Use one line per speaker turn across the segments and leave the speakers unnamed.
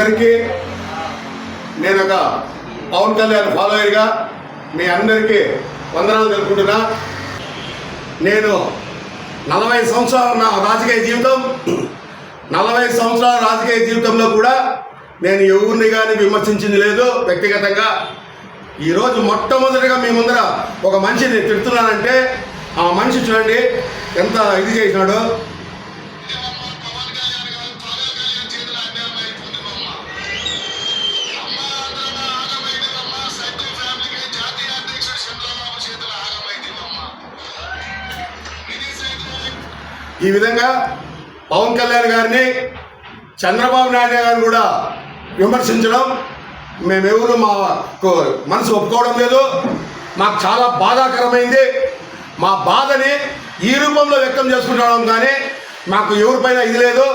అందరికీ నేను ఒక పవన్ కళ్యాణ్ ఫాలోయర్గా మీ అందరికీ వందనాలు తెలుపుకుంటున్నా. నేను 40 సంవత్సరాల నా రాజకీయ జీవితం 40 సంవత్సరాల రాజకీయ జీవితంలో కూడా నేను ఎవరిని కానీ విమర్శించింది లేదు వ్యక్తిగతంగా. ఈరోజు మొట్టమొదటిగా మీ ముందర ఒక మనిషిని తిడుతున్నానంటే ఆ మనిషి చూడండి ఎంత ఇది చేసినాడు. ఈ విధంగా పవన్ కళ్యాణ్ గారిని చంద్రబాబు నాయుడు గారిని కూడా విమర్శించడం మేమెవరు మాకు మనసు ఒప్పుకోవడం లేదు. మాకు చాలా బాధాకరమైంది. మా బాధని ఈ రూపంలో వ్యక్తం చేసుకుంటాం కానీ మాకు ఎవరిపైన ఇది లేదు.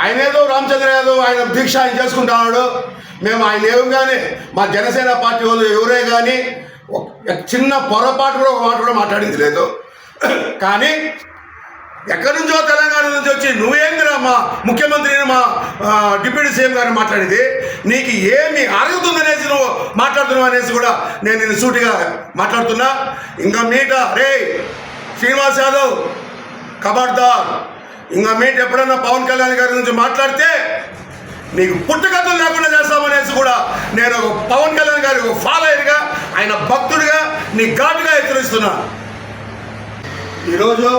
ఆయన ఏదో రామచంద్ర యాదవ్ ఆయన దీక్ష ఆయన చేసుకుంటున్నాడు. మేము ఆయన ఏం కానీ మా జనసేన పార్టీ వాళ్ళు ఎవరే కానీ చిన్న పొరపాటు కూడా ఒక మాట కూడా మాట్లాడింది లేదు. కానీ ఎక్కడి నుంచో తెలంగాణ నుంచి వచ్చి నువ్వేందిరా మా ముఖ్యమంత్రిని మా డిప్యూటీ సీఎం గారిని మాట్లాడేది, నీకు ఏమి అరుగుతుందనేసి నువ్వు మాట్లాడుతున్నావు అనేసి కూడా నేను నిన్ను సూటిగా మాట్లాడుతున్నా. ఇంకా మీట రే శ్రీనివాస్ యాదవ్ ఖబర్దార్, ఇంకా మీట ఎప్పుడన్నా పవన్ కళ్యాణ్ గారి గురించి మాట్లాడితే నీకు పుట్టుకథలు లేకుండా చేస్తామనేసి కూడా నేను ఒక పవన్ కళ్యాణ్ గారి ఒక ఫాలోయర్గా ఆయన భక్తుడిగా నీ ఘాటుగా హెచ్చరిస్తున్నా. ఈరోజు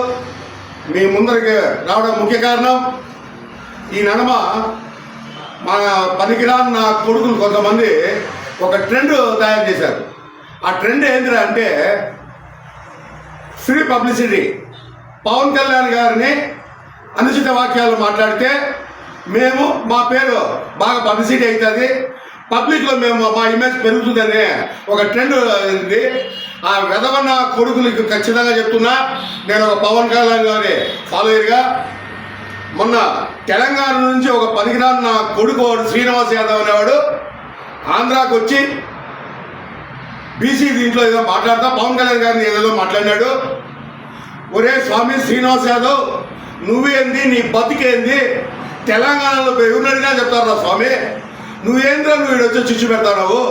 మీ ముందరికి రావడం ముఖ్య కారణం ఈ నడమ మన పనికిరాని నా కొడుకులు కొంతమంది ఒక ట్రెండ్ తయారు చేశారు. ఆ ట్రెండ్ ఏంటిరా అంటే ఫ్రీ పబ్లిసిటీ. పవన్ కళ్యాణ్ గారిని అనుచిత వాక్యాలు మాట్లాడితే మేము మా పేరు బాగా పబ్లిసిటీ అవుతుంది, పబ్లిక్లో మేము మా ఇమేజ్ పెరుగుతుందని ఒక ట్రెండ్ ఉంది. ఆ వెధవన్న కొడుకులకు ఖచ్చితంగా చెప్తున్నా, నేను ఒక పవన్ కళ్యాణ్ గారి ఫాలోయర్గా మొన్న తెలంగాణ నుంచి ఒక పనికిరాని నా కొడుకు శ్రీనివాస్ యాదవ్ అనేవాడు ఆంధ్రాకి వచ్చి బీసీ దీంట్లో ఏదో మాట్లాడతా పవన్ కళ్యాణ్ గారిని ఏదో మాట్లాడినాడు. ఒరే స్వామి శ్రీనివాస్ యాదవ్, నువ్వేంది నీ బతికేంది, తెలంగాణలో ఎవరినడినా చెప్తారా స్వామి, నువ్వేంద్రా నువ్వు ఇక్కడ వచ్చి చిచ్చు పెడతావు.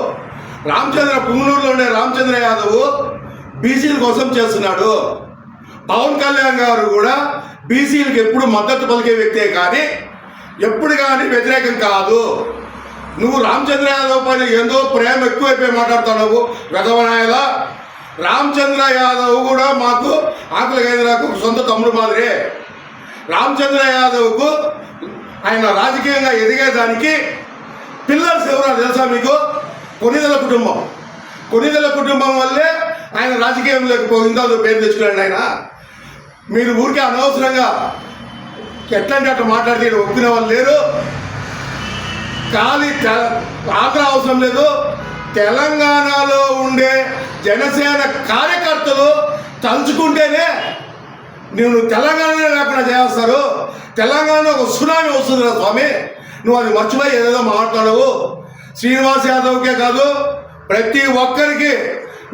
రామచంద్ర పుంగనూరులో ఉండే రామచంద్ర యాదవ్ బీసీల కోసం చేస్తున్నాడు. పవన్ కళ్యాణ్ గారు కూడా బీసీలకు ఎప్పుడు మద్దతు పలికే వ్యక్తే కానీ ఎప్పుడు కానీ వ్యతిరేకం కాదు. నువ్వు రామచంద్ర యాదవ్ పైన ఎంతో ప్రేమ ఎక్కువైపోయి మాట్లాడుతున్నావు వెధవనాయలా. రామచంద్ర యాదవ్ కూడా మాకు ఆకలి కేంద్రకు సొంత తమ్ముడు మాదిరే. రామచంద్ర యాదవ్కు ఆయన రాజకీయంగా ఎదిగేదానికి పిల్లర్స్ ఎవరో తెలుసా మీకు? కొనిదెల కుటుంబం. కొనిదెల కుటుంబం వల్లే ఆయన రాజకీయంలోకి పోయిందో పేరు తెచ్చుకున్నాడు ఆయన. మీరు ఊరికే అనవసరంగా ఎట్లంటే అట్లా మాట్లాడితే ఒప్పుకునే వాళ్ళు లేరు. ఖాళీ ఆగ్రహ అవసరం లేదు. తెలంగాణలో ఉండే జనసేన కార్యకర్తలు తలుచుకుంటేనే నువ్వు తెలంగాణలో లేకుండా చేస్తారు. తెలంగాణలో ఒక సునామీ వస్తుంది స్వామి, నువ్వు అది మర్చిపోయి ఏదేదో మాట్లాడవు. శ్రీనివాస్ యాదవ్కే కాదు ప్రతి ఒక్కరికి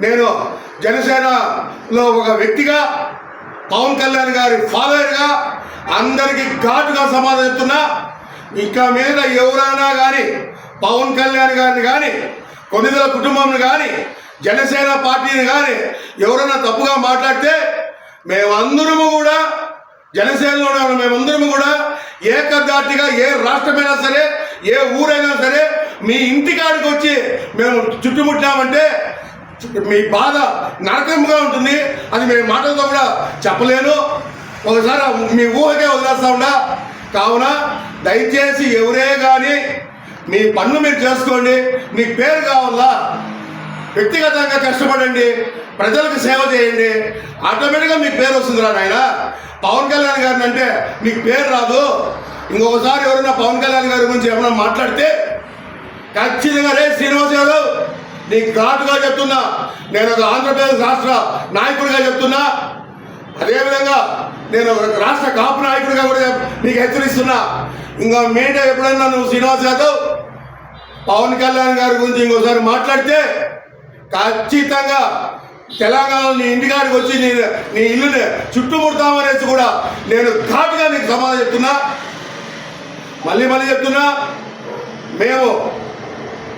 నేను జనసేనలో ఒక వ్యక్తిగా పవన్ కళ్యాణ్ గారి ఫాలోయర్గా అందరికీ ఘాటుగా సమాధానం చెప్తున్నా. ఇక మీద ఎవరైనా కానీ పవన్ కళ్యాణ్ గారిని కానీ కొనిదెల కుటుంబంని కానీ జనసేన పార్టీని కానీ ఎవరైనా తప్పుగా మాట్లాడితే మేమందరము కూడా జనసేనలో ఉన్న మేమందరము కూడా ఏకధాటిగా ఏ రాష్ట్రమైనా సరే ఏ ఊరైనా సరే మీ ఇంటికాడికి వచ్చి మేము చుట్టుముట్టామంటే మీ బాధ నరకంగా ఉంటుంది. అది మేము మాటలతో కూడా చెప్పలేను. ఒకసారి మీ ఊహకే వదిలేస్తా ఉండా. కావున దయచేసి ఎవరే కానీ మీ పనులు మీరు చేసుకోండి. మీకు పేరు కావాలా, వ్యక్తిగతంగా కష్టపడండి, ప్రజలకు సేవ చేయండి, ఆటోమేటిక్గా మీకు పేరు వస్తుందిరా నాయన. పవన్ కళ్యాణ్ గారిని అంటే మీకు పేరు రాదు. ఇంకొకసారి ఎవరైనా పవన్ కళ్యాణ్ గారి గురించి ఏమైనా మాట్లాడితే ఖచ్చితంగా రే శ్రీనివాస్ యాదవ్ నీకు ఘాటుగా చెప్తున్నా, నేను ఒక ఆంధ్రప్రదేశ్ రాష్ట్ర నాయకుడిగా చెప్తున్నా. అదేవిధంగా నేను ఒక రాష్ట్ర కాపు నాయకుడిగా కూడా నీకు హెచ్చరిస్తున్నా. ఇంకా మీట ఎప్పుడైనా నువ్వు శ్రీనివాస్ యాదవ్ పవన్ కళ్యాణ్ గారి గురించి ఇంకోసారి మాట్లాడితే ఖచ్చితంగా తెలంగాణలో నీ ఇంటికాడికి వచ్చి నీ ఇల్లుని చుట్టుముడతామనేసి కూడా నేను ఘాటుగా నీకు సమాధానం చెప్తున్నా. మళ్ళీ చెప్తున్నా, మేము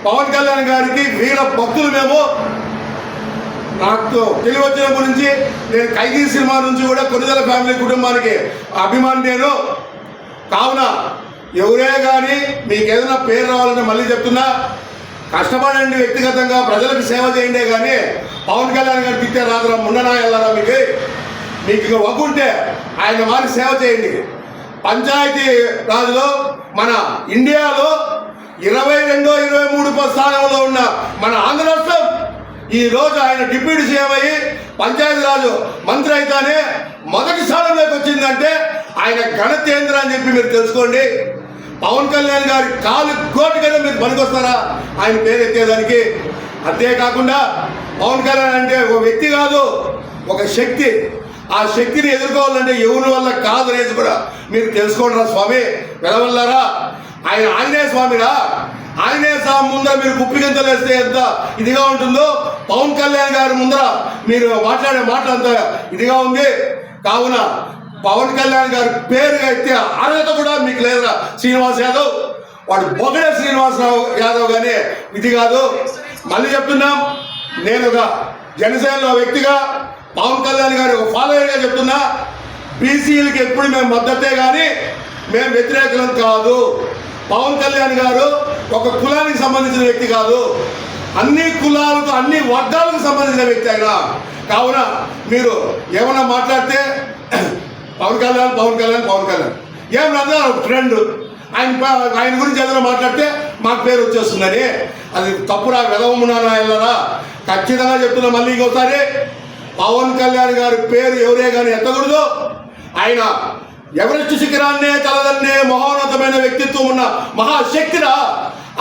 పవన్ కళ్యాణ్ గారికి వీర భక్తులు. మేము నాకు తెలివచ్చిన గురించి నేను ఖైదీ సినిమా నుంచి కూడా కొన్నిదల ఫ్యామిలీ కుటుంబానికి అభిమాని నేను. కావున ఎవరే కానీ మీకు ఏదైనా పేరు రావాలని మళ్ళీ చెప్తున్నా, కష్టపడండి, వ్యక్తిగతంగా ప్రజలకు సేవ చేయండి. కానీ పవన్ కళ్యాణ్ గారు తిట్టే రాదురా ముండనా వెళ్ళారా మీకు వగ్గుంటే ఆయన వారికి సేవ చేయండి. పంచాయతీ రాజులో మన ఇండియాలో 22, 23 స్థానంలో ఉన్న మన ఆంధ్ర రాష్ట్రం ఈరోజు ఆయన డిప్యూటీ సీఎం అయ్యి పంచాయతీరాజు మంత్రి అయితేనే మొదటి స్థానంలోకి వచ్చిందంటే ఆయన ఘనత ఏంద్ర అని చెప్పి మీరు తెలుసుకోండి. పవన్ కళ్యాణ్ గారి కాలు కోటి కదా మీరు పనికొస్తారా ఆయన పేరు ఎత్తేదానికి? అంతేకాకుండా పవన్ కళ్యాణ్ అంటే ఒక వ్యక్తి కాదు, ఒక శక్తి. ఆ శక్తిని ఎదుర్కోవాలంటే ఎవరి వల్ల కాదు అనేది కూడా మీరు తెలుసుకోండి రా స్వామి, వెలవల్లారా. ఆయన ఆంజనేయ స్వామిరా, ఆంజనేయ స్వామి ముందర మీరు కుప్పిగంతలు వేస్తే ఎంత ఇదిగా ఉంటుందో పవన్ కళ్యాణ్ గారి ముందర మీరు మాట్లాడే మాట అంత ఇదిగా ఉంది. కావున పవన్ కళ్యాణ్ గారి పేరు ఎత్తే అర్హత కూడా మీకు లేదురా శ్రీనివాస్ యాదవ్. వాడు బొగడే శ్రీనివాసరావు యాదవ్ కానీ ఇది కాదు. మళ్ళీ చెప్తున్నాం, నేను ఒక జనసేనలో వ్యక్తిగా పవన్ కళ్యాణ్ గారి ఒక ఫాలోయర్గా చెప్తున్నా, బీసీలకి ఎప్పుడు మేము మద్దతే కానీ మేము వ్యతిరేకులం కాదు. పవన్ కళ్యాణ్ గారు ఒక కులానికి సంబంధించిన వ్యక్తి కాదు, అన్ని కులాలకు అన్ని వర్గాలకు సంబంధించిన వ్యక్తి అయినా. కావున మీరు ఏమన్నా మాట్లాడితే పవన్ కళ్యాణ్ ఏం రాదా ఫ్రెండ్ ఆయన గురించి ఏదైనా మాట్లాడితే మాకు పేరు వచ్చేస్తుందని అది తప్పురా, వెదవమున్నానా వెళ్ళరా. ఖచ్చితంగా చెప్తున్నా మళ్ళీ ఇంకోసారి, పవన్ కళ్యాణ్ గారి పేరు ఎవరే కానీ ఎత్తకూడదు. ఆయన ఎవరెస్ట్ శిఖరాన్నే తలదన్నే మహోన్నతమైన వ్యక్తిత్వం ఉన్న మహాశక్తిరా.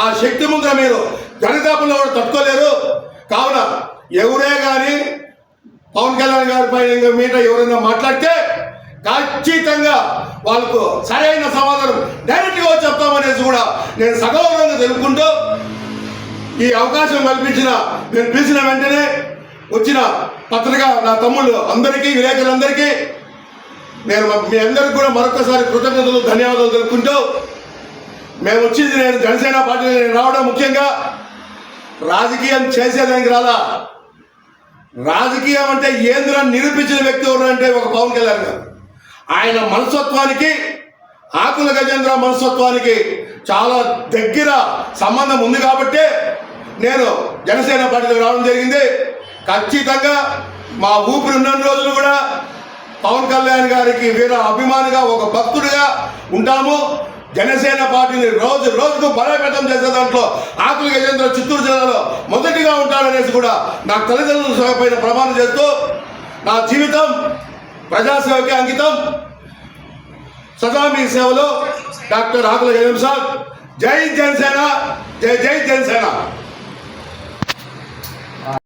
ఆ శక్తి ముందర మీరు గణితాపంలో కూడా తట్టుకోలేరు. కావున ఎవరే కానీ పవన్ కళ్యాణ్ గారి పైన మీద ఎవరైనా మాట్లాడితే ఖచ్చితంగా వాళ్ళకు సరైన సమాధానం డైరెక్ట్గా చెప్తామనేసి కూడా నేను సగౌరవంగా తెలుపుకుంటూ, ఈ అవకాశం కల్పించిన నేను పిలిచిన వెంటనే వచ్చిన పత్రిక నా తమ్ముళ్ళు అందరికీ, విలేకరులందరికీ నేను మీ అందరికీ కూడా మరొకసారి కృతజ్ఞతలు ధన్యవాదాలు తెలుపుకుంటూ, మేము వచ్చింది నేను జనసేన పార్టీ రావడం ముఖ్యంగా రాజకీయం చేసేదానికి రాలా. రాజకీయం అంటే ఏంద్ర నిరూపించిన వ్యక్తి ఎవరు అంటే ఒక పవన్ కళ్యాణ్ గారు. ఆయన మనస్తత్వానికి, ఆకుల గజేంద్ర మనస్తత్వానికి చాలా దగ్గర సంబంధం ఉంది కాబట్టి నేను జనసేన పార్టీకి రావడం జరిగింది. ఖచ్చితంగా మా ఊపిరి ఉన్న రోజులు కూడా పవన్ కళ్యాణ్ గారికి వీర అభిమానిగా, ఒక భక్తుడిగా ఉంటాము. జనసేన పార్టీని రోజు రోజుకు బలోపేతం చేసే దాంట్లో ఆకుల గజేంద్ర చిత్తూరు జిల్లాలో మొదటిగా ఉంటాడనేసి కూడా నా తల్లిదండ్రుల సభపైన ప్రమాణం చేస్తూ, నా జీవితం ప్రజాసేవకి అంకితం. సదా మీ సేవలో డాక్టర్ ఆకుల గజేంద్ర సార్. జై జనసేన, జై జై జనసేన.